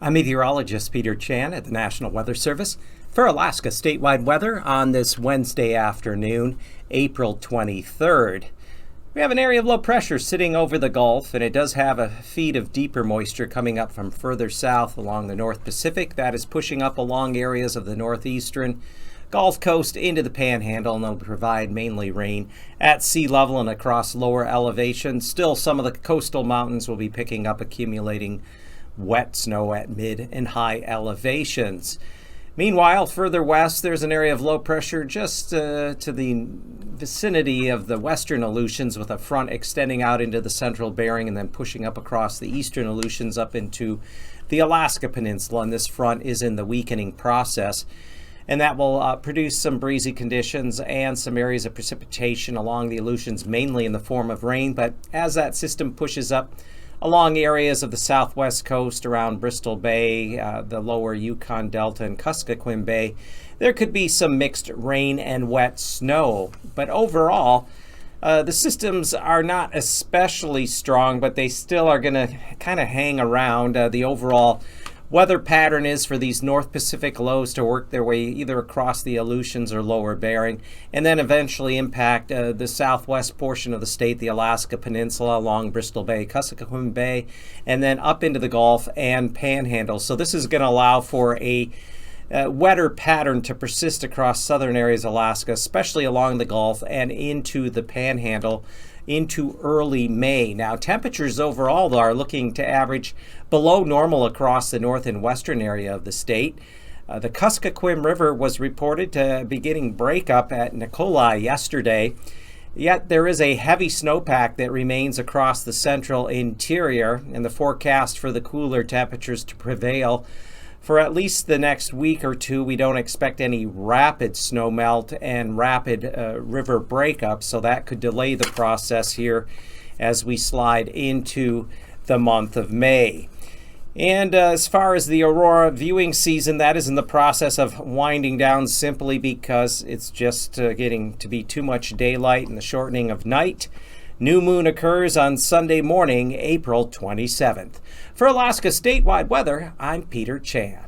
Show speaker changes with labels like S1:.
S1: I'm meteorologist Peter Chan at the National Weather Service for Alaska statewide weather on this Wednesday afternoon, April 23rd. We have an area of low pressure sitting over the Gulf, and it does have a feed of deeper moisture coming up from further south along the North Pacific. That is pushing up along areas of the northeastern Gulf Coast into the Panhandle, and they'll provide mainly rain at sea level and across lower elevations. Still, some of the coastal mountains will be picking up accumulating wet snow at mid and high elevations. Meanwhile, further west, there's an area of low pressure just to the vicinity of the western Aleutians, with a front extending out into the central Bering and then pushing up across the eastern Aleutians up into the Alaska Peninsula. And this front is in the weakening process, and that will produce some breezy conditions and some areas of precipitation along the Aleutians, mainly in the form of rain. But as that system pushes up along areas of the southwest coast around Bristol Bay, the lower Yukon Delta, and Kuskokwim Bay, there could be some mixed rain and wet snow. But overall, the systems are not especially strong, but they still are going to kind of hang around. The overall weather pattern is for these North Pacific lows to work their way either across the Aleutians or lower Bering, and then eventually impact the southwest portion of the state, the Alaska Peninsula along Bristol Bay, Kuskokwim Bay, and then up into the Gulf and Panhandle. So this is going to allow for a wetter pattern to persist across southern areas of Alaska, especially along the Gulf and into the Panhandle into early May. Now, temperatures overall are looking to average below normal across the north and western area of the state. The Kuskokwim River was reported to be getting breakup at Nikolai yesterday, yet there is a heavy snowpack that remains across the central interior, and the forecast for the cooler temperatures to prevail for at least the next week or two. We don't expect any rapid snow melt and rapid river breakup, so that could delay the process here as we slide into the month of May. And as far as the aurora viewing season, that is in the process of winding down simply because it's just getting to be too much daylight and the shortening of night. New moon occurs on Sunday morning, April 27th. For Alaska statewide weather, I'm Peter Chan.